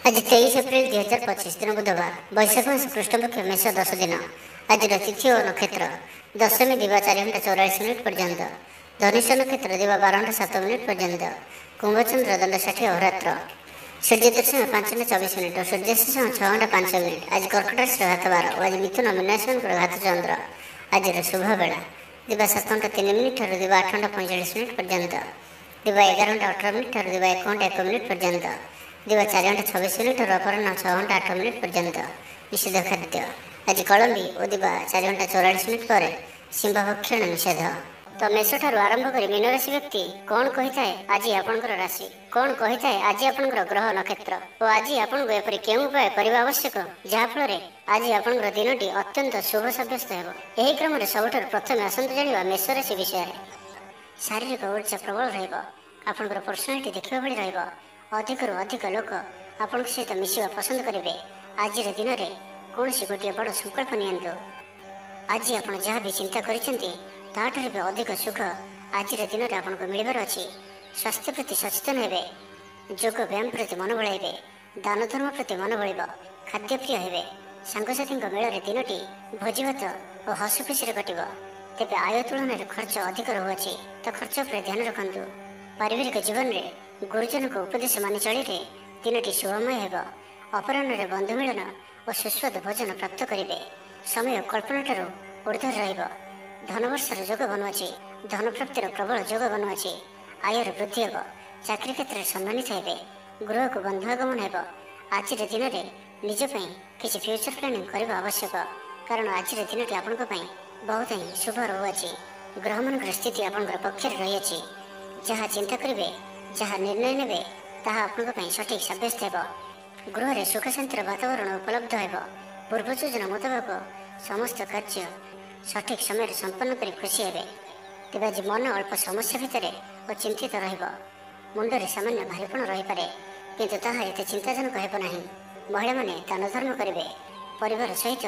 आज 23 एप्रिल 2025 दिन बुधवार वैशाख मास कृष्णपक्ष मेष 10 दिन। आज तिथि और नक्षत्र दशमी दिवा 4:44 पर्यंत, धनुष नक्षत्र दिवा 12:07 पर्यंत, कुंभचंद्र दंड 60 अहोरात्र, सूर्य दर्शन 5:24 और सूर्यास्त 6:05। आज कर्कट राशि घात 12 और आज मिथुन मीनाश्वन घात चंद्र। आज शुभ बेला दिवा 7:03 और दिवा 8:45 पर्यंत, दिवा 11:18 और दिवा 1:01 पर्यंत, दिवा 4:26 और अपराह 6:08 पर्यंत। निषेध खाद्य आज कलम्बी और दिवा 4:44 पर सिंह भक्षण निषेध। तो मेष ठार आरंभ कर मीन राशि व्यक्ति कौन कही थाए आज आपंकर राशि, कौन कही थाए आज आपंकर ग्रह नक्षत्र और आज आपको एपरी केउं उपाय करने आवश्यक जहाँफल आज आपंकर दिनटी अत्यंत शुभ सब्यस्त हो। यही क्रम सबुठ प्रथम आसतु जाना मेष राशि विषय। शारीरिक ऊर्जा प्रबल रपर पर्सनालीटी देखा भाई अधिक रु अधिक लोक आपण सहित मिशा पसंद करेंगे। आज दिन में कौन गोटे बड़ संकल्प नियंतु। आज आप जहाँ भी चिंता कर भी अधिक सुख आज दिन में आपको मिलबार अच्छी। स्वास्थ्य प्रति सचेतन हे, योग व्यायाम प्रति मन बढ़ाइबे, दान धर्म प्रति मन बढ़, खाद्यप्रिय हे, सांगसाथी मेल दिनटी भोजीभात और हस खुशी कट। तेज आय तुलन में खर्च अधिक रोचे तो खर्च पर ध्यान रखु। पारिवारिक जीवन में गुरुजन को उपदेश मानि चलिए दिनटी शुभमय हो। अपराह्न बंधु मिलन और सुस्वाद भोजन प्राप्त करेंगे। समय कल्पना ठार ऊर्धर रहा। धनवर्षर योग बनुची, धन प्राप्तिर प्रबल योग बनुची। आयर वृद्धि हे, चाकरी क्षेत्र में सम्मानित हे, गृह को बंधुआगमन हो। आज दिन में निजपाई किसी फ्यूचर प्लानिंग करने आवश्यक, कारण आज दिन आपण बहुत ही शुभ रोचे। ग्रह मान स्थिति आपण पक्ष रही। जहाँ चिंता करेंगे, जहाँ निर्णय ने आपं सठिक सब्यस्त हो। गृह में सुख शांतिर वातावरण उपलब्ध हो। पूर्व योजना मुताबक समस्त कार्य सठिक समय संपन्न कर खुशी हे। तेज आज मन अल्प समस्या भितर और चिंतित रुंडे सामान्य भारीपण रही पारे, किंतु ताहा एत चिंताजनक हेब नहीं। महिला माने दान धर्म करेंगे। परिवार सहित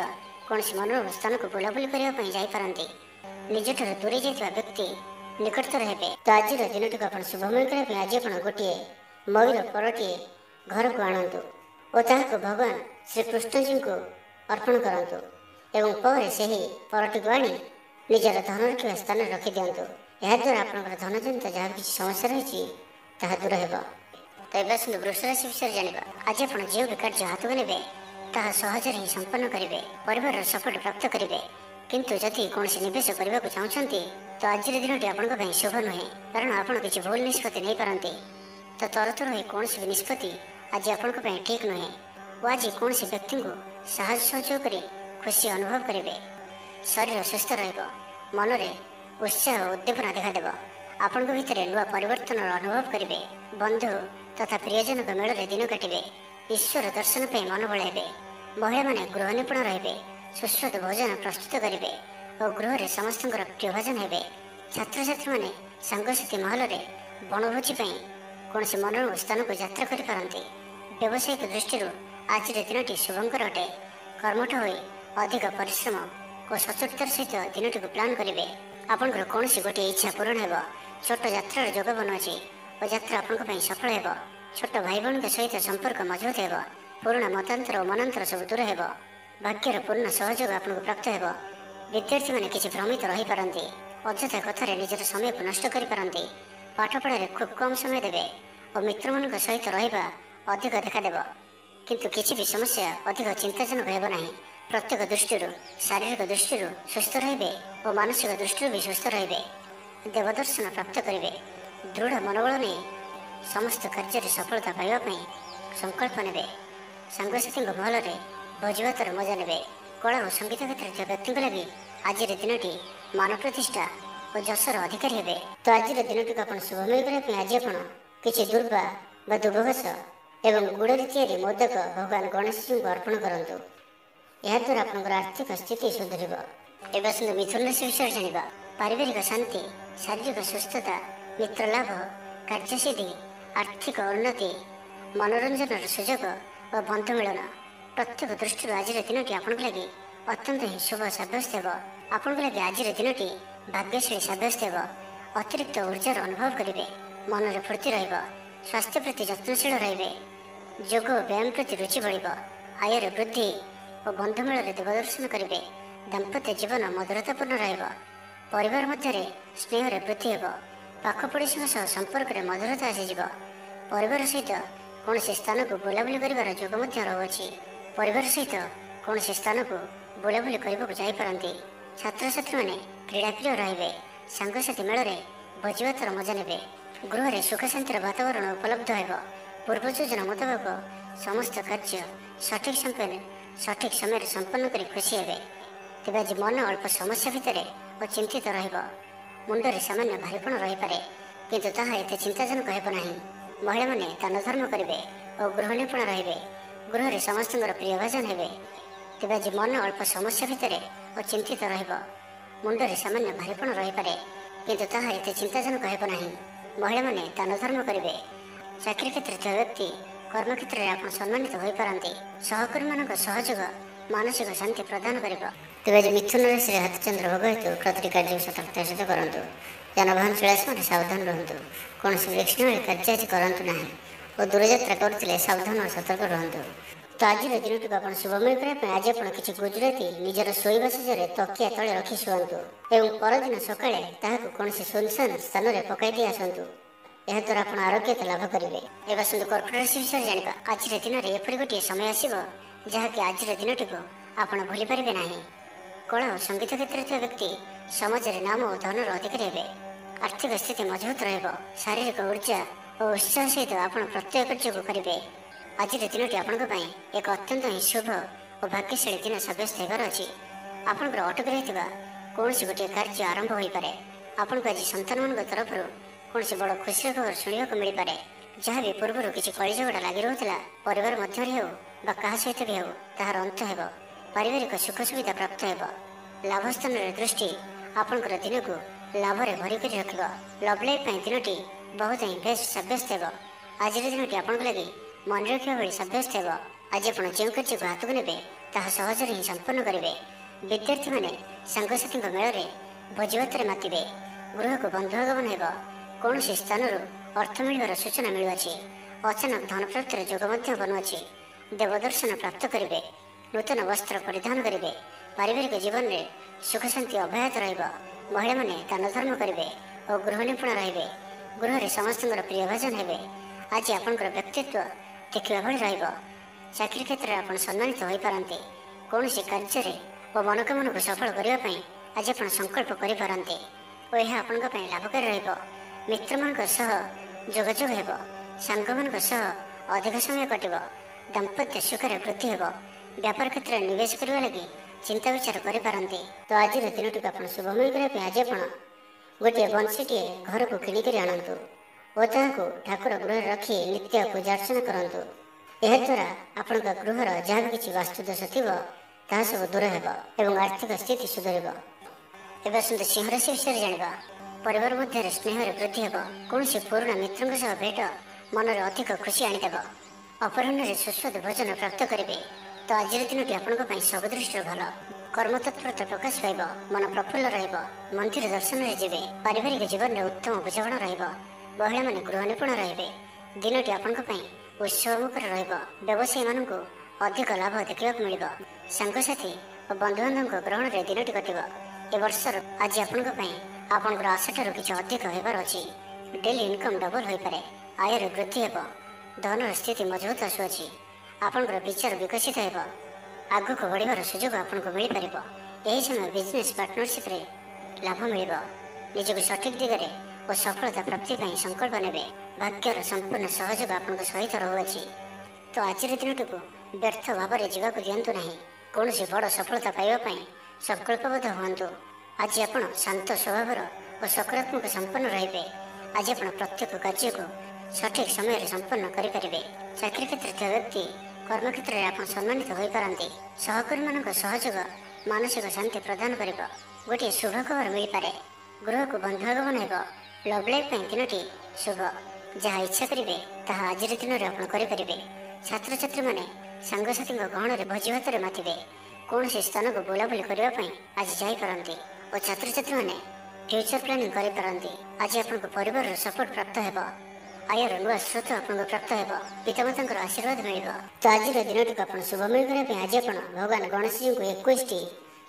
कौन मनोरम स्थान को बुलाबुली करने जापारती। निज ठार दूरे जाइए व्यक्ति निकटतर हे। तो आज दिन टी आप शुभमय करने आज आप गोटे मयूर परटे घर को आणतु और ताको भगवान श्रीकृष्णजी को अर्पण करतु एवं पर से परटी को आनी निजर धन रखा स्थान रखी दिंतु। याद्वारा आप धन जनित जहाँ किसी समस्या रही दूर हो। तो ये आसतु वृष राशि विषय जाना। आज आप जो भी कार्य हाथ को ने सहज ही संपन्न करेंगे। परिवार सपोर्ट प्राप्त करेंगे, किंतु जदि कौन नवेश करने को चाहते तो आज दिन आपं शुभ नुहे, कारण आप किसी भूल निष्पत्ति नहीं पारती। तो तरतर हो कौन भी निष्पत्ति आज आपण ठीक नुहे। और आज कौन व्यक्ति को साहस सहयोग कर खुशी अनुभव करेंगे। शरीर सुस्थ मन में उत्साह और उद्दीपना देखादेव। आपण भितर नुआ परिवर्तन अनुभव करेंगे। बंधु तथा प्रियजन मेल दिन काटे। ईश्वर दर्शन पर मन बढ़ाइबे। महिला माने गृह निपुण रहे। सुस्वाद भोजन प्रस्तुत करेंगे और गृह में समस्त प्रिय भोजन हे। छात्र छात्री मैंने सांगसाथी महल में बनभोजी कौन मनोरम स्थान को यात्रा करपारती। व्यावसायिक दृष्टि आज दिन शुभंकर अटे। कर्मठ हो अधिक परिश्रम और सचोटतार सहित दिन को प्लां करेंगे। आपंकर कौन गोटे इच्छा पूरण हो। छोट यात्रार योग बनुची और यात्रा आपण सफल हो। छोट भाई भाई सहित संपर्क मजबूत हो। पुराणा मतांतर और मनांतर सब दूर हो। भाग्यर पूर्ण सहयोग आपको प्राप्त हो। विद्यार्थी मैंने किसी भ्रमित रही पारती। अଯଥା कथार निजर समय को नष्ट करपारती। पाठपढ़ा खूब कम समय देवे और मित्र मान सहित रहा अधिक देखादेव, किंतु किसी भी समस्या अधिक चिंताजनक हेब नहीं। प्रत्येक दृष्टि शारीरिक दृष्टि सुस्थ रे और मानसिक दृष्टि भी सुस्थ रे। देवदर्शन प्राप्त करेंगे। दृढ़ मनोबल नहीं समस्त कार्य सफलता पाइबापी संकल्प ने। सांगसाथी महल में भोजीभातर मजा ने। कला और संगीत क्षेत्र व्यक्ति लगी आज दिन मान प्रतिष्ठा और जशर अधिकारी हे। तो आज दिन टी आप शुभमय करने आज आप किसी दुर्वा व दुर्भघास एवं गुड़े या मोदक भगवान गणेश जी को अर्पण करूँ। याद्वारा आप आर्थिक स्थिति सुधर। एवं आसतु मिथुन राशि विषय जाना। पारिवारिक शांति, शारीरिक सुस्थता, मित्र लाभ, कार्यसिद्धि, आर्थिक उन्नति, मनोरंजन सुजोग और बंधु मिलन प्रत्येक दृष्टि आज दिन टी आपण लगी अत्यंत ही शुभ सब्यस्त हो। आपण लगे आज दिन टी भाग्यशाली सब्यस्त हो। अतिरिक्त ऊर्जार अनुभव करेंगे। मन में फूर्ति रहा। स्वास्थ्य प्रति जत्नशील रे। ଯୋଗ ଓ ବ୍ୟାୟାମ ପ୍ରତି ରୁଚି ବଢ଼ିବ। ଆୟରେ ବୃଦ୍ଧି ଓ ବନ୍ଧୁମେଳରେ ଦେବଦର୍ଶନ କରିବେ। ଦାମ୍ପତ୍ୟ ଜୀବନ ମଧୁରତାପୂର୍ଣ୍ଣ ରହିବ। ପରିବାର ମଧ୍ୟରେ ସ୍ନେହରେ ବୃଦ୍ଧି ହେବ। ପାଖ ପଡ଼ିଶାଙ୍କ ସହ ସମ୍ପର୍କରେ ମଧୁରତା ଆସିଯିବ। ପରିବାର ସହିତ କୌଣସି ସ୍ଥାନକୁ ବୁଲାବୁଲି କରିବାର ଯୋଗ ମଧ୍ୟ ରହୁଅଛି। ପରିବାର ସହିତ କୌଣସି ସ୍ଥାନକୁ ବୁଲାବୁଲି କରିବାକୁ ଯାଇପାରନ୍ତି। ଛାତ୍ରଛାତ୍ରୀମାନେ କ୍ରୀଡ଼ାପ୍ରିୟ ରହିବେ। ସାଙ୍ଗସାଥି ମେଳରେ ଭୋଜିଭାତର ମଜା ନେବେ। ଗୃହରେ ସୁଖ ଶାନ୍ତିର ବାତାବରଣ ଉପଲବ୍ଧ ହେବ। ପୂର୍ବ ଯୋଜନା ମୁତାବକ ସମସ୍ତ କାର୍ଯ୍ୟ ସଠିକ୍ ସମୟରେ ସମ୍ପନ୍ନ କରି ଖୁସି ହେବେ। ତେବେ ଆଜି ମନ ଅଳ୍ପ ସମସ୍ୟା ଭିତରେ ଓ ଚିନ୍ତିତ ରହିବ। ମୁଣ୍ଡରେ ସାମାନ୍ୟ ଭାରିପଣ ରହିପାରେ, କିନ୍ତୁ ତାହା ଏତେ ଚିନ୍ତାଜନକ ହେବ ନାହିଁ। ମହିଳାମାନେ ଦାନ ଧର୍ମ କରିବେ ଓ ଗୃହ ନିପୁଣ ରହିବେ। ଗୃହରେ ସମସ୍ତଙ୍କର ପ୍ରିୟ ଭାଜନ ହେବେ। ତେବେ ଆଜି ମନ ଅଳ୍ପ ସମସ୍ୟା ଭିତରେ ଓ ଚିନ୍ତିତ ରହିବ। ମୁଣ୍ଡରେ ସାମାନ୍ୟ ଭାରିପଣ ରହିପାରେ, କିନ୍ତୁ ତାହା ଏତେ ଚିନ୍ତାଜନକ ହେବ ନାହିଁ। ମହିଳାମାନେ ଦାନ ଧର୍ମ କରିବେ। ଚାକିରି କ୍ଷେତ୍ରରେ ଥିବା ବ୍ୟକ୍ତି କର୍ମକ୍ଷେତ୍ରରେ ଆପଣ ସମ୍ମାନିତ ହୋଇପାରନ୍ତି। ସହକର୍ମୀମାନଙ୍କ ସହଯୋଗ ମାନସିକ ଶାନ୍ତି ପ୍ରଦାନ କରିବ। ତେବେ ଆଜି ମିଥୁନ ରାଶିରେ ହାତଚନ୍ଦ୍ର ଭୋଗ ହେତୁ ପ୍ରତିଟି କାର୍ଯ୍ୟକୁ ସତର୍କତାର ସହିତ କରନ୍ତୁ। ଯାନବାହନ ଚଳାଇବା ସମୟରେ ସାବଧାନ ରୁହନ୍ତୁ। କୌଣସି ବିଲକ୍ଷଣୀ କାର୍ଯ୍ୟ ଆଜି କରନ୍ତୁ ନାହିଁ ଓ ଦୂରଯାତ୍ରା କରୁଥିଲେ ସାବଧାନ ଓ ସତର୍କ ରୁହନ୍ତୁ। ତ ଆଜିର ଦିନଟିକୁ ଆପଣ ଶୁଭମୟ କରିବା ପାଇଁ ଆଜି ଆପଣ କିଛି ଗୁଜୁରାତି ନିଜର ଶୋଇବା ଶଯ୍ୟାରେ ତକିଆ ତଳେ ରଖି ଶୁଅନ୍ତୁ ଏବଂ ପରଦିନ ସକାଳେ ତାହାକୁ କୌଣସି ଶୂନଶାନ ସ୍ଥାନରେ ପକାଇ ଦେଇ ଆସନ୍ତୁ। ଏହାଦ୍ୱାରା ଆପଣ ଆରୋଗ୍ୟତା ଲାଭ କରିବେ। ଏବେ ଆସନ୍ତୁ କର୍କଟ ରାଶି ବିଷୟରେ ଜାଣିବା। ଆଜିର ଦିନରେ ଏପରି ଗୋଟିଏ ସମୟ ଆସିବ ଯାହାକି ଆଜିର ଦିନଟିକୁ ଆପଣ ଭୁଲି ପାରିବେ ନାହିଁ। କଳା ଓ ସଙ୍ଗୀତ କ୍ଷେତ୍ରରେ ଥିବା ବ୍ୟକ୍ତି ସମାଜରେ ନାମ ଓ ଧନର ଅଧିକାରୀ ହେବେ। ଆର୍ଥିକ ସ୍ଥିତି ମଜବୁତ ରହିବ। ଶାରୀରିକ ଉର୍ଜା ଓ ଉତ୍ସାହ ସହିତ ଆପଣ ପ୍ରତ୍ୟେକ କାର୍ଯ୍ୟକୁ କରିବେ। ଆଜିର ଦିନଟି ଆପଣଙ୍କ ପାଇଁ ଏକ ଅତ୍ୟନ୍ତ ହିଁ ଶୁଭ ଓ ଭାଗ୍ୟଶାଳୀ ଦିନ ସାବ୍ୟସ୍ତ ହେବାର ଅଛି। ଆପଣଙ୍କର ଅଟକି ରହିଥିବା କୌଣସି ଗୋଟିଏ କାର୍ଯ୍ୟ ଆରମ୍ଭ ହୋଇପାରେ। ଆପଣଙ୍କୁ ଆଜି ସନ୍ତାନମାନଙ୍କ ତରଫରୁ କୌଣସି ବଡ଼ ଖୁସିର ଖବର ଶୁଣିବାକୁ ମିଳିପାରେ। ଯାହା ବି ପୂର୍ବରୁ କିଛି କଳିଝଗଡ଼ା ଲାଗି ରହୁଥିଲା, ପରିବାର ମଧ୍ୟରେ ହେଉ ବା କାହା ସହିତ ବି ହେଉ, ତାହାର ଅନ୍ତ ହେବ। ପାରିବାରିକ ସୁଖ ସୁବିଧା ପ୍ରାପ୍ତ ହେବ। ଲାଭ ସ୍ଥାନରେ ଦୃଷ୍ଟି ଆପଣଙ୍କର ଦିନକୁ ଲାଭରେ ଭରି କରି ରଖିବ। ଲଭ୍ ଲାଇଫ୍ ପାଇଁ ଦିନଟି ବହୁତ ହିଁ ବେଷ୍ଟ ସାବ୍ୟସ୍ତ ହେବ। ଆଜିର ଦିନଟି ଆପଣଙ୍କ ଲାଗି ମନେ ରଖିବା ଭଳି ସାବ୍ୟସ୍ତ ହେବ। ଆଜି ଆପଣ ଯେଉଁ କାର୍ଯ୍ୟକୁ ହାତକୁ ନେବେ ତାହା ସହଜରେ ହିଁ ସମ୍ପନ୍ନ କରିବେ। ବିଦ୍ୟାର୍ଥୀମାନେ ସାଙ୍ଗସାଥୀଙ୍କ ମେଳରେ ଭୋଜିଭାତରେ ମାତିବେ। ଗୃହକୁ ବନ୍ଧୁ ଆଗମନ ହେବ। କୌଣସି ସ୍ଥାନରୁ ଅର୍ଥ ମିଳିବାର ସୂଚନା ମିଳୁଅଛି। ଅଚାନକ ଧନପ୍ରାପ୍ତିର ଯୋଗ ମଧ୍ୟ ବନୁଅଛି। ଦେବଦର୍ଶନ ପ୍ରାପ୍ତ କରିବେ। ନୂତନ ବସ୍ତ୍ର ପରିଧାନ କରିବେ। ପାରିବାରିକ ଜୀବନରେ ସୁଖ ଶାନ୍ତି ଅବ୍ୟାହତ ରହିବ। ମହିଳାମାନେ ଦାନ ଧର୍ମ କରିବେ ଓ ଗୃହ ନିପୁଣ ରହିବେ। ଗୃହରେ ସମସ୍ତଙ୍କର ପ୍ରିୟ ଭାଜନ ହେବେ। ଆଜି ଆପଣଙ୍କର ବ୍ୟକ୍ତିତ୍ୱ ଦେଖିବା ଭଳି ରହିବ। ଚାକିରି କ୍ଷେତ୍ରରେ ଆପଣ ସମ୍ମାନିତ ହୋଇପାରନ୍ତି। କୌଣସି କାର୍ଯ୍ୟରେ ଓ ମନୋକାମନାକୁ ସଫଳ କରିବା ପାଇଁ ଆଜି ଆପଣ ସଂକଳ୍ପ କରିପାରନ୍ତି ଓ ଏହା ଆପଣଙ୍କ ପାଇଁ ଲାଭକାରୀ ରହିବ। ମିତ୍ରମାନଙ୍କ ସହ ଯୋଗାଯୋଗ ହେବ। ସାଙ୍ଗମାନଙ୍କ ସହ ଅଧିକ ସମୟ କଟିବ। ଦାମ୍ପତ୍ୟ ସୁଖରେ ବୃଦ୍ଧି ହେବ। ବ୍ୟାପାର କ୍ଷେତ୍ରରେ ନିବେଶ କରିବା ଲାଗି ଚିନ୍ତା ବିଚାର କରିପାରନ୍ତି। ତ ଆଜିର ଦିନଟିକୁ ଆପଣ ଶୁଭମୟ କରିବା ପାଇଁ ଆଜି ଆପଣ ଗୋଟିଏ ବଂଶୀଟିଏ ଘରକୁ କିଣିକରି ଆଣନ୍ତୁ ଓ ତାହାକୁ ଠାକୁର ଗୃହରେ ରଖି ନିତ୍ୟ ପୂଜା ଅର୍ଚ୍ଚନା କରନ୍ତୁ। ଏହାଦ୍ୱାରା ଆପଣଙ୍କ ଗୃହର ଯାହା ବି କିଛି ବାସ୍ତୁଦୋଷ ଥିବ ତାହା ସବୁ ଦୂର ହେବ ଏବଂ ଆର୍ଥିକ ସ୍ଥିତି ସୁଧରିବ। ଏବେ ଆସନ୍ତୁ ସିଂହ ରାଶି ବିଷୟରେ ଜାଣିବା। ପରିବାର ମଧ୍ୟରେ ସ୍ନେହରେ ବୃଦ୍ଧି ହେବ। କୌଣସି ପୁରୁଣା ମିତ୍ରଙ୍କ ସହ ଭେଟ ମନରେ ଅଧିକ ଖୁସି ଆଣିଦେବ। ଅପରାହ୍ନରେ ସୁସ୍ୱାଦୁ ଭୋଜନ ପ୍ରାପ୍ତ କରିବେ। ତ ଆଜିର ଦିନଟି ଆପଣଙ୍କ ପାଇଁ ସବୁ ଦୃଷ୍ଟିରୁ ଭଲ। କର୍ମତତ୍ପରତା ପ୍ରକାଶ ପାଇବ। ମନ ପ୍ରଫୁଲ୍ଲ ରହିବ। ମନ୍ଦିର ଦର୍ଶନରେ ଯିବେ। ପାରିବାରିକ ଜୀବନରେ ଉତ୍ତମ ବୁଝାମଣା ରହିବ। ମହିଳାମାନେ ଗୃହ ନିପୁଣ ରହିବେ। ଦିନଟି ଆପଣଙ୍କ ପାଇଁ ଉତ୍ସବମୁଖର ରହିବ। ବ୍ୟବସାୟୀମାନଙ୍କୁ ଅଧିକ ଲାଭ ଦେଖିବାକୁ ମିଳିବ। ସାଙ୍ଗସାଥି ଓ ବନ୍ଧୁବାନ୍ଧବଙ୍କ ଗ୍ରହଣରେ ଦିନଟି କଟିବ। ଏ ବର୍ଷର ଆଜି ଆପଣଙ୍କ ପାଇଁ ଆପଣଙ୍କର ଆଶାଠାରୁ କିଛି ଅଧିକ ହେବାର ଅଛି। ଡେଲି ଇନକମ୍ ଡବଲ ହୋଇପାରେ। ଆୟରେ ବୃଦ୍ଧି ହେବ। ଧନର ସ୍ଥିତି ମଜବୁତ ଆସୁଅଛି। ଆପଣଙ୍କର ବିଚାର ବିକଶିତ ହେବ। ଆଗକୁ ବଢ଼ିବାର ସୁଯୋଗ ଆପଣଙ୍କୁ ମିଳିପାରିବ। ଏହି ସମୟ ବିଜନେସ୍ ପାର୍ଟନରସିପ୍ରେ ଲାଭ ମିଳିବ। ନିଜକୁ ସଠିକ୍ ଦିଗରେ ଓ ସଫଳତା ପ୍ରାପ୍ତି ପାଇଁ ସଂକଳ୍ପ ନେବେ। ଭାଗ୍ୟର ସମ୍ପୂର୍ଣ୍ଣ ସହଯୋଗ ଆପଣଙ୍କ ସହିତ ରହୁଅଛି। ତ ଆଜିର ଦିନଟିକୁ ବ୍ୟର୍ଥ ଭାବରେ ଯିବାକୁ ଦିଅନ୍ତୁ ନାହିଁ। କୌଣସି ବଡ଼ ସଫଳତା ପାଇବା ପାଇଁ ସଂକଳ୍ପବଦ୍ଧ ହୁଅନ୍ତୁ। ଆଜି ଆପଣ ଶାନ୍ତ ସ୍ୱଭାବର ଓ ସକାରାତ୍ମକ ସମ୍ପନ୍ନ ରହିବେ। ଆଜି ଆପଣ ପ୍ରତ୍ୟେକ କାର୍ଯ୍ୟକୁ ସଠିକ୍ ସମୟରେ ସମ୍ପନ୍ନ କରିପାରିବେ। ଚାକିରି କ୍ଷେତ୍ରରେ ଥିବା ବ୍ୟକ୍ତି କର୍ମକ୍ଷେତ୍ରରେ ଆପଣ ସମ୍ମାନିତ ହୋଇପାରନ୍ତି। ସହକର୍ମୀମାନଙ୍କ ସହଯୋଗ ମାନସିକ ଶାନ୍ତି ପ୍ରଦାନ କରିବ। ଗୋଟିଏ ଶୁଭ ଖବର ମିଳିପାରେ। ଗୃହକୁ ବନ୍ଧୁ ଆଗମନ ହେବ। ଲଭ୍ ଲାଇଫ୍ ପାଇଁ ଦିନଟି ଶୁଭ। ଯାହା ଇଚ୍ଛା କରିବେ ତାହା ଆଜିର ଦିନରେ ଆପଣ କରିପାରିବେ। ଛାତ୍ରଛାତ୍ରୀମାନେ ସାଙ୍ଗସାଥୀଙ୍କ ଗହଣରେ ଭୋଜିଭାତରେ ମାତିବେ। କୌଣସି ସ୍ଥାନକୁ ବୁଲାବୁଲି କରିବା ପାଇଁ ଆଜି ଯାଇପାରନ୍ତି ଓ ଛାତ୍ରଛାତ୍ରୀମାନେ ଫ୍ୟୁଚର ପ୍ଲାନିଂ କରିପାରନ୍ତି। ଆଜି ଆପଣଙ୍କ ପରିବାରର ସପୋର୍ଟ ପ୍ରାପ୍ତ ହେବ। ଆୟର ନୂଆ ସ୍ରୋତ ଆପଣଙ୍କୁ ପ୍ରାପ୍ତ ହେବ। ପିତାମାତାଙ୍କର ଆଶୀର୍ବାଦ ମିଳିବ। ତ ଆଜିର ଦିନଟିକୁ ଆପଣ ଶୁଭମୟ କରିବା ପାଇଁ ଆଜି ଆପଣ ଭଗବାନ ଗଣେଶଜୀଙ୍କୁ 21ଟି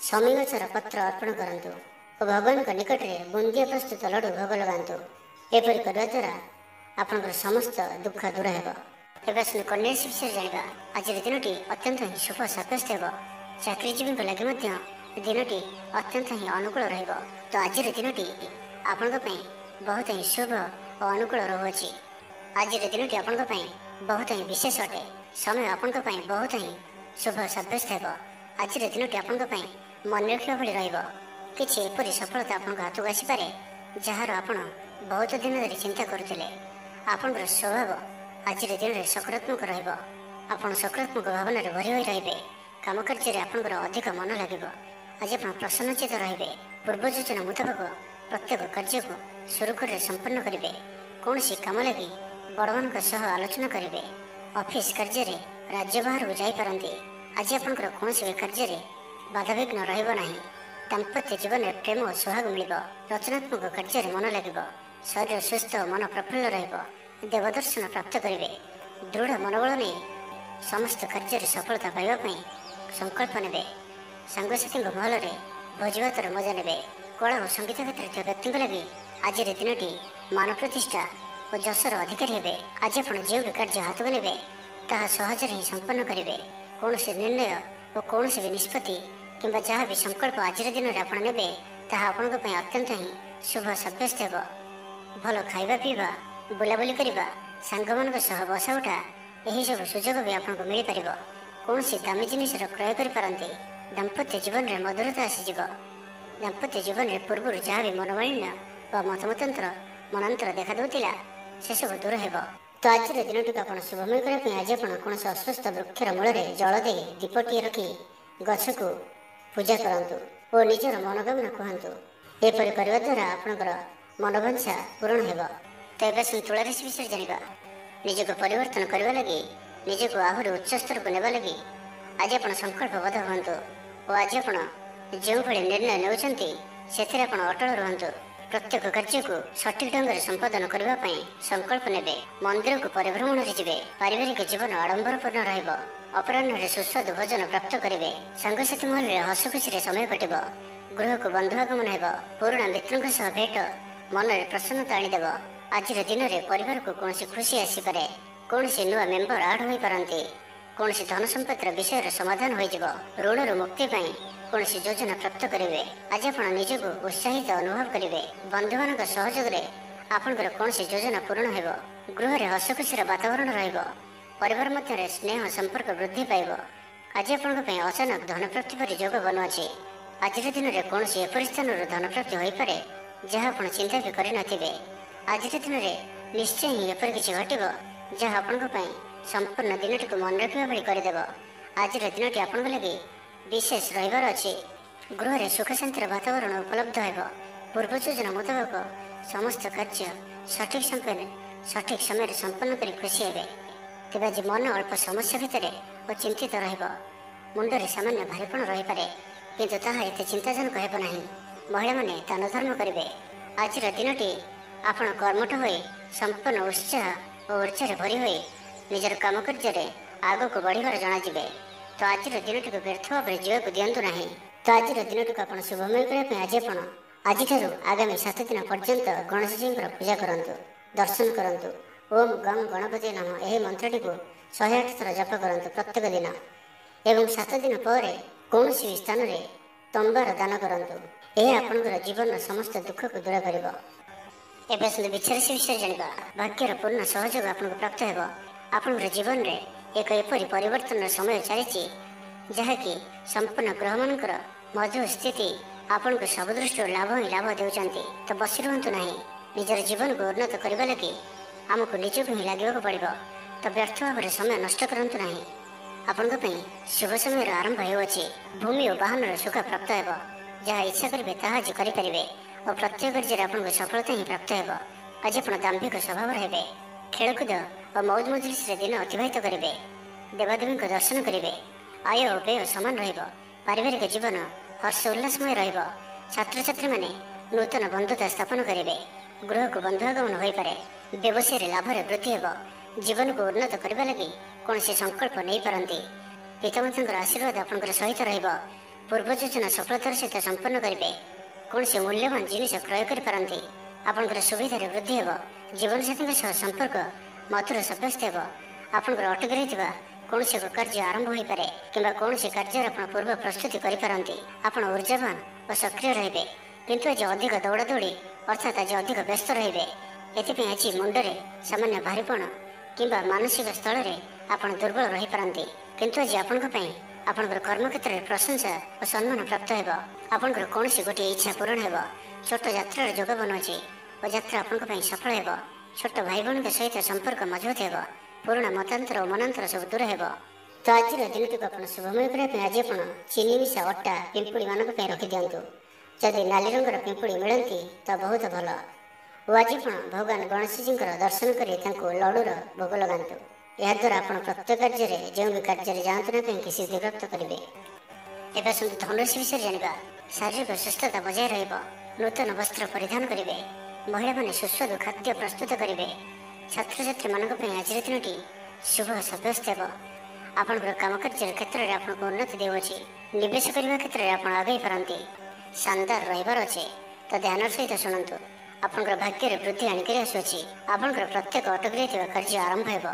ଶମୀ ଗଛର ପତ୍ର ଅର୍ପଣ କରନ୍ତୁ ଓ ଭଗବାନଙ୍କ ନିକଟରେ ବୁନ୍ଦିଆ ପ୍ରସ୍ତୁତ ଲଡ଼ୁ ଭୋଗ ଲଗାନ୍ତୁ। ଏପରି କରିବା ଦ୍ୱାରା ଆପଣଙ୍କର ସମସ୍ତ ଦୁଃଖ ଦୂର ହେବ। ଏବେ ଆସନ୍ତୁ କନ୍ୟା ରାଶି ବିଷୟରେ ଜାଣିବା। ଆଜିର ଦିନଟି ଅତ୍ୟନ୍ତ ହିଁ ଶୁଭ ସାବ୍ୟସ୍ତ ହେବ। ଚାକିରିଜୀବୀଙ୍କ ଲାଗି ମଧ୍ୟ ଦିନଟି ଅତ୍ୟନ୍ତ ହିଁ ଅନୁକୂଳ ରହିବ। ତ ଆଜିର ଦିନଟି ଆପଣଙ୍କ ପାଇଁ ବହୁତ ହିଁ ଶୁଭ ଓ ଅନୁକୂଳ ରହୁଅଛି। ଆଜିର ଦିନଟି ଆପଣଙ୍କ ପାଇଁ ବହୁତ ହିଁ ବିଶେଷ ଅଟେ। ସମୟ ଆପଣଙ୍କ ପାଇଁ ବହୁତ ହିଁ ଶୁଭ ସାବ୍ୟସ୍ତ ହେବ। ଆଜିର ଦିନଟି ଆପଣଙ୍କ ପାଇଁ ମନେ ରଖିବା ଭଳି ରହିବ। କିଛି ଏପରି ସଫଳତା ଆପଣଙ୍କ ହାତକୁ ଆସିପାରେ ଯାହାର ଆପଣ ବହୁତ ଦିନ ଧରି ଚିନ୍ତା କରୁଥିଲେ। ଆପଣଙ୍କର ସ୍ୱଭାବ ଆଜିର ଦିନରେ ସକାରାତ୍ମକ ରହିବ। ଆପଣ ସକାରାତ୍ମକ ଭାବନାରେ ଭରି ହୋଇ ରହିବେ। କାମ କାର୍ଯ୍ୟରେ ଆପଣଙ୍କର ଅଧିକ ମନ ଲାଗିବ। ଆଜି ଆପଣ ପ୍ରସନ୍ନଚିତ ରହିବେ। ପୂର୍ବ ଯୋଜନା ମୁତାବକ ପ୍ରତ୍ୟେକ କାର୍ଯ୍ୟକୁ ସୁରୁଖୁରୁରେ ସମ୍ପନ୍ନ କରିବେ। କୌଣସି କାମ ଲାଗି ବଡ଼ମାନଙ୍କ ସହ ଆଲୋଚନା କରିବେ। ଅଫିସ କାର୍ଯ୍ୟରେ ରାଜ୍ୟ ବାହାରକୁ ଯାଇପାରନ୍ତି। ଆଜି ଆପଣଙ୍କର କୌଣସି ବି କାର୍ଯ୍ୟରେ ବାଧାବିଘ୍ନ ରହିବ ନାହିଁ। ଦାମ୍ପତ୍ୟ ଜୀବନରେ ପ୍ରେମ ଓ ସୁହାଗ ମିଳିବ। ରଚନାତ୍ମକ କାର୍ଯ୍ୟରେ ମନ ଲାଗିବ। ଶରୀର ସୁସ୍ଥ ଓ ମନ ପ୍ରଫୁଲ୍ଲ ରହିବ। ଦେବଦର୍ଶନ ପ୍ରାପ୍ତ କରିବେ। ଦୃଢ଼ ମନୋବଳ ନେଇ ସମସ୍ତ କାର୍ଯ୍ୟରେ ସଫଳତା ପାଇବା ପାଇଁ ସଂକଳ୍ପ ନେବେ। ସାଙ୍ଗସାଥୀଙ୍କ ମହଲରେ ଭୋଜିଭାତର ମଜା ନେବେ। କଳା ଓ ସଙ୍ଗୀତ କ୍ଷେତ୍ରରେ ଥିବା ବ୍ୟକ୍ତିଙ୍କ ଲାଗି ଆଜିର ଦିନଟି ମାନ ପ୍ରତିଷ୍ଠା ଓ ଯଶର ଅଧିକାରୀ ହେବେ। ଆଜି ଆପଣ ଯେଉଁ ବି କାର୍ଯ୍ୟ ହାତକୁ ନେବେ ତାହା ସହଜରେ ହିଁ ସମ୍ପନ୍ନ କରିବେ। କୌଣସି ନିର୍ଣ୍ଣୟ ଓ କୌଣସି ବି ନିଷ୍ପତ୍ତି କିମ୍ବା ଯାହା ବି ସଂକଳ୍ପ ଆଜିର ଦିନରେ ଆପଣ ନେବେ ତାହା ଆପଣଙ୍କ ପାଇଁ ଅତ୍ୟନ୍ତ ହିଁ ଶୁଭ ସାବ୍ୟସ୍ତ ହେବ। ଭଲ ଖାଇବା ପିଇବା, ବୁଲାବୁଲି କରିବା, ସାଙ୍ଗମାନଙ୍କ ସହ ବସା ଉଠା ଏହିସବୁ ସୁଯୋଗ ବି ଆପଣଙ୍କୁ ମିଳିପାରିବ। କୌଣସି ଦାମୀ ଜିନିଷର କ୍ରୟ କରିପାରନ୍ତି। ଦାମ୍ପତ୍ୟ ଜୀବନରେ ମଧୁରତା ଆସିଯିବ। ଦାମ୍ପତ୍ୟ ଜୀବନରେ ପୂର୍ବରୁ ଯାହା ବି ମନୋମାଳିନ୍ୟ ବା ମନାନ୍ତର ଦେଖାଦେଉଥିଲା ସେସବୁ ଦୂର ହେବ। ତ ଆଜିର ଦିନଟିକୁ ଆପଣ ଶୁଭମୟ କରିବା ପାଇଁ ଆଜି ଆପଣ କୌଣସି ଅସୁସ୍ଥ ବୃକ୍ଷର ମୂଳରେ ଜଳ ଦେଇ ଦୀପଟିଏ ରଖି ଗଛକୁ ପୂଜା କରନ୍ତୁ ଓ ନିଜର ମନୋକାମନା କୁହନ୍ତୁ। ଏପରି କରିବା ଦ୍ୱାରା ଆପଣଙ୍କର ମନୋବାଞ୍ଛା ପୂରଣ ହେବ। ତ ଏବେ ତୁଳା ରାଶି ବିଷୟରେ ଜାଣିବା। ନିଜକୁ ପରିବର୍ତ୍ତନ କରିବା ଲାଗି, ନିଜକୁ ଆହୁରି ଉଚ୍ଚ ସ୍ତରକୁ ନେବା ଲାଗି ଆଜି ଆପଣ ସଂକଳ୍ପବଦ୍ଧ ହୁଅନ୍ତୁ ଓ ଆଜି ଆପଣ ଯେଉଁଭଳି ନିର୍ଣ୍ଣୟ ନେଉଛନ୍ତି ସେଥିରେ ଆପଣ ଅଟଳ ରୁହନ୍ତୁ। ପ୍ରତ୍ୟେକ କାର୍ଯ୍ୟକୁ ସଠିକ ଢଙ୍ଗରେ ସମ୍ପାଦନ କରିବା ପାଇଁ ସଂକଳ୍ପ ନେବେ। ମନ୍ଦିରକୁ ପରିଭ୍ରମଣରେ ଯିବେ। ପାରିବାରିକ ଜୀବନ ଆଡମ୍ବରପୂର୍ଣ୍ଣ ରହିବ। ଅପରାହ୍ନରେ ସୁସ୍ୱାଦୁ ଭୋଜନ ପ୍ରାପ୍ତ କରିବେ। ସାଙ୍ଗସାଥୀ ମହଲରେ ହସଖୁସିରେ ସମୟ କଟିବ। ଗୃହକୁ ବନ୍ଧୁ ଆଗମନ ହେବ। ପୁରୁଣା ମିତ୍ରଙ୍କ ସହ ଭେଟ ମନରେ ପ୍ରସନ୍ନତା ଆଣିଦେବ। ଆଜିର ଦିନରେ ପରିବାରକୁ କୌଣସି ଖୁସି ଆସିପାରେ। କୌଣସି ନୂଆ ମେମ୍ବର ଆଡ ହୋଇପାରନ୍ତି। କୌଣସି ଧନ ସମ୍ପତ୍ତିର ବିଷୟର ସମାଧାନ ହୋଇଯିବ। ଋଣରୁ ମୁକ୍ତି ପାଇଁ କୌଣସି ଯୋଜନା ପ୍ରାପ୍ତ କରିବେ। ଆଜି ଆପଣ ନିଜକୁ ଉତ୍ସାହିତ ଅନୁଭବ କରିବେ। ବନ୍ଧୁମାନଙ୍କ ସହଯୋଗରେ ଆପଣଙ୍କର କୌଣସି ଯୋଜନା ପୂରଣ ହେବ। ଗୃହରେ ହସଖୁସିର ବାତାବରଣ ରହିବ। ପରିବାର ମଧ୍ୟରେ ସ୍ନେହ ସମ୍ପର୍କ ବୃଦ୍ଧି ପାଇବ। ଆଜି ଆପଣଙ୍କ ପାଇଁ ଅଚାନକ ଧନପ୍ରାପ୍ତି ପରି ଯୋଗ ବନୁଅଛି। ଆଜିର ଦିନରେ କୌଣସି ଏପରି ସ୍ଥାନରୁ ଧନପ୍ରାପ୍ତି ହୋଇପାରେ ଯାହା ଆପଣ ଚିନ୍ତା ବି କରିନଥିବେ। ଆଜିର ଦିନରେ ନିଶ୍ଚୟ ହିଁ ଏପରି କିଛି ଘଟିବ ଯାହା ଆପଣଙ୍କ ପାଇଁ ସମ୍ପୂର୍ଣ୍ଣ ଦିନଟିକୁ ମନେ ରଖିବା ଭଳି କରିଦେବ। ଆଜିର ଦିନଟି ଆପଣଙ୍କ ଲାଗି ବିଶେଷ ରହିବାର ଅଛି। ଗୃହରେ ସୁଖ ଶାନ୍ତିର ବାତାବରଣ ଉପଲବ୍ଧ ହେବ। ପୂର୍ବ ଯୋଜନା ମୁତାବକ ସମସ୍ତ କାର୍ଯ୍ୟ ସଠିକ ସମୟରେ ସମ୍ପନ୍ନ କରି ଖୁସି ହେବେ। ତେବେ ଆଜି ମନ ଅଳ୍ପ ସମସ୍ୟା ଭିତରେ ଓ ଚିନ୍ତିତ ରହିବ। ମୁଣ୍ଡରେ ସାମାନ୍ୟ ଭାରୀପଣ ରହିପାରେ, କିନ୍ତୁ ତାହା ଏତେ ଚିନ୍ତାଜନକ ହେବ ନାହିଁ। ମହିଳାମାନେ ଦାନ ଧର୍ମ କରିବେ। ଆଜିର ଦିନଟି ଆପଣ କର୍ମଠ ହୋଇ ସମ୍ପୂର୍ଣ୍ଣ ଉତ୍ସାହ ଓ ଉର୍ଜାରେ ଭରି ହୋଇ ନିଜର କାମ କାର୍ଯ୍ୟରେ ଆଗକୁ ବଢ଼ିବାର ଜଣାଯିବେ। ତ ଆଜିର ଦିନଟିକୁ ବ୍ୟର୍ଥ ଭାବରେ ଯିବାକୁ ଦିଅନ୍ତୁ ନାହିଁ। ତ ଆଜିର ଦିନଟିକୁ ଆପଣ ଶୁଭମୟ କରିବା ପାଇଁ ଆପଣ ଆଜିଠାରୁ ଆଗାମୀ 7 ଦିନ ପର୍ଯ୍ୟନ୍ତ ଗଣେଶଜୀଙ୍କର ପୂଜା କରନ୍ତୁ, ଦର୍ଶନ କରନ୍ତୁ। ଓମ୍ ଗଂ ଗଣପତି ନମଃ ଏହି ମନ୍ତ୍ରଟିକୁ 108 ଥର ଜପ କରନ୍ତୁ ପ୍ରତ୍ୟେକ ଦିନ ଏବଂ 7 ଦିନ ପରେ କୌଣସି ବି ସ୍ଥାନରେ ତମ୍ବାର ଦାନ କରନ୍ତୁ। ଏହା ଆପଣଙ୍କର ଜୀବନର ସମସ୍ତ ଦୁଃଖକୁ ଦୂର କରିବ। ଏବେ ଆସନ୍ତୁ ବିଚାରସି ବିଷୟରେ ଜାଣିବା। ଭାଗ୍ୟର ପୂର୍ଣ୍ଣ ସହଯୋଗ ଆପଣଙ୍କୁ ପ୍ରାପ୍ତ ହେବ। ଆପଣଙ୍କର ଜୀବନରେ ଏକ ଏପରି ପରିବର୍ତ୍ତନର ସମୟ ଚାଲିଛି ଯାହାକି ସମ୍ପୂର୍ଣ୍ଣ ଗ୍ରହମାନଙ୍କର ମଧୁର ସ୍ଥିତି ଆପଣଙ୍କୁ ସବୁ ଦୃଷ୍ଟିରୁ ଲାଭ ଦେଉଛନ୍ତି। ତ ବସି ରୁହନ୍ତୁ ନାହିଁ। ନିଜର ଜୀବନକୁ ଉନ୍ନତ କରିବା ଲାଗି ଆମକୁ ନିଜକୁ ହିଁ ଲାଗିବାକୁ ପଡ଼ିବ। ତ ବ୍ୟର୍ଥ ଭାବରେ ସମୟ ନଷ୍ଟ କରନ୍ତୁ ନାହିଁ। ଆପଣଙ୍କ ପାଇଁ ଶୁଭ ସମୟର ଆରମ୍ଭ ହେଉଅଛି। ଭୂମି ଓ ବାହନର ସୁଖ ପ୍ରାପ୍ତ ହେବ। ଯାହା ଇଚ୍ଛା କରିବେ ତାହା ଆଜି କରିପାରିବେ ଓ ପ୍ରତ୍ୟେକ କାର୍ଯ୍ୟରେ ଆପଣଙ୍କୁ ସଫଳତା ହିଁ ପ୍ରାପ୍ତ ହେବ। ଆଜି ଆପଣ ଦାମ୍ଭିକ ସ୍ୱଭାବର ହେବେ। ଖେଳକୁଦ ଓ ମୌଜ ମଜଲିସରେ ଦିନ ଅତିବାହିତ କରିବେ। ଦେବାଦେବୀଙ୍କ ଦର୍ଶନ କରିବେ। ଆୟ ଓ ବ୍ୟୟ ସମାନ ରହିବ। ପାରିବାରିକ ଜୀବନ ହର୍ଷ ଉଲ୍ଲାସମୟ ରହିବ। ଛାତ୍ରଛାତ୍ରୀମାନେ ନୂତନ ବନ୍ଧୁତା ସ୍ଥାପନ କରିବେ। ଗୃହକୁ ବନ୍ଧୁ ଆଗମନ ହୋଇପାରେ। ବ୍ୟବସାୟରେ ଲାଭରେ ବୃଦ୍ଧି ହେବ। ଜୀବନକୁ ଉନ୍ନତ କରିବା ଲାଗି କୌଣସି ସଂକଳ୍ପ ନେଇପାରନ୍ତି। ପିତାମାତାଙ୍କର ଆଶୀର୍ବାଦ ଆପଣଙ୍କର ସହିତ ରହିବ। ପୂର୍ବ ଯୋଜନା ସଫଳତାର ସହିତ ସମ୍ପନ୍ନ କରିବେ। କୌଣସି ମୂଲ୍ୟବାନ ଜିନିଷ କ୍ରୟ କରିପାରନ୍ତି। ଆପଣଙ୍କର ସୁବିଧାରେ ବୃଦ୍ଧି ହେବ। ଜୀବନସାଥୀଙ୍କ ସହ ସମ୍ପର୍କ ମଧୁର ସାବ୍ୟସ୍ତ ହେବ। ଆପଣଙ୍କର ଅଟକି ରହିଥିବା କୌଣସି ଏକ କାର୍ଯ୍ୟ ଆରମ୍ଭ ହୋଇପାରେ କିମ୍ବା କୌଣସି କାର୍ଯ୍ୟର ଆପଣ ପୂର୍ବ ପ୍ରସ୍ତୁତି କରିପାରନ୍ତି। ଆପଣ ଊର୍ଜାବାନ ଓ ସକ୍ରିୟ ରହିବେ, କିନ୍ତୁ ଆଜି ଅଧିକ ଦୌଡ଼ାଦୌଡ଼ି ଅର୍ଥାତ୍ ଆଜି ଅଧିକ ବ୍ୟସ୍ତ ରହିବେ। ଏଥିପାଇଁ ଆଜି ମୁଣ୍ଡରେ ସାମାନ୍ୟ ଭାରିପଣ କିମ୍ବା ମାନସିକ ସ୍ଥଳରେ ଆପଣ ଦୁର୍ବଳ ରହିପାରନ୍ତି। କିନ୍ତୁ ଆଜି ଆପଣଙ୍କ ପାଇଁ ଆପଣଙ୍କର କର୍ମକ୍ଷେତ୍ରରେ ପ୍ରଶଂସା ଓ ସମ୍ମାନ ପ୍ରାପ୍ତ ହେବ। ଆପଣଙ୍କର କୌଣସି ଗୋଟିଏ ଇଚ୍ଛା ପୂରଣ ହେବ। ଛୋଟ ଯାତ୍ରାର ଯୋଗ ବନୁଅଛି ଓ ଯାତ୍ରା ଆପଣଙ୍କ ପାଇଁ ସଫଳ ହେବ। ଛୋଟ ଭାଇ ଭଉଣୀଙ୍କ ସହିତ ସମ୍ପର୍କ ମଜବୁତ ହେବ। ପୁରୁଣା ମତାନ୍ତର ଓ ମନାନ୍ତର ସବୁ ଦୂର ହେବ। ତ ଆଜିର ଦିନଟିକୁ ଆପଣ ଶୁଭମୟ କରିବା ପାଇଁ ଆଜି ଆପଣ ଚିନି ମିଶା ଅଟା ପିମ୍ପୁଡ଼ିମାନଙ୍କ ପାଇଁ ରଖିଦିଅନ୍ତୁ। ଯଦି ନାଲି ରଙ୍ଗର ପିମ୍ପୁଡ଼ି ମିଳନ୍ତି ତ ବହୁତ ଭଲ। ଓ ଆଜି ଆପଣ ଭଗବାନ ଗଣେଶଜୀଙ୍କର ଦର୍ଶନ କରି ତାଙ୍କୁ ଲଡ଼ୁର ଭୋଗ ଲଗାନ୍ତୁ। ଏହାଦ୍ୱାରା ଆପଣ ପ୍ରତ୍ୟେକ କାର୍ଯ୍ୟରେ ଯେଉଁ ବି କାର୍ଯ୍ୟରେ ଯାଆନ୍ତୁ ନା କାହିଁକି ସିଦ୍ଧିପ୍ରାପ୍ତ କରିବେ। ଏବେ ଆସନ୍ତୁ ଧନୁରାଶି ବିଷୟରେ ଜାଣିବା। ଶାରୀରିକ ସୁସ୍ଥତା ବଜାୟ ରହିବ। ନୂତନ ବସ୍ତ୍ର ପରିଧାନ କରିବେ। ମହିଳାମାନେ ସୁସ୍ୱାଦୁ ଖାଦ୍ୟ ପ୍ରସ୍ତୁତ କରିବେ। ଛାତ୍ରଛାତ୍ରୀମାନଙ୍କ ପାଇଁ ଆଜିର ଦିନଟି ଶୁଭ ସାବ୍ୟସ୍ତ ହେବ। ଆପଣଙ୍କର କାମକାର୍ଯ୍ୟର କ୍ଷେତ୍ରରେ ଆପଣଙ୍କୁ ଉନ୍ନତି ଦେଉଅଛି। ନିବେଶ କରିବା କ୍ଷେତ୍ରରେ ଆପଣ ଆଗେଇ ପାରନ୍ତି। ଶାନଦାର ରହିବାର ଅଛି, ତ ଧ୍ୟାନର ସହିତ ଶୁଣନ୍ତୁ। ଆପଣଙ୍କର ଭାଗ୍ୟରେ ବୃଦ୍ଧି ଆଣିକରି ଆସୁଅଛି। ଆପଣଙ୍କର ପ୍ରତ୍ୟେକ ଅଟକି ରହିଥିବା କାର୍ଯ୍ୟ ଆରମ୍ଭ ହେବ।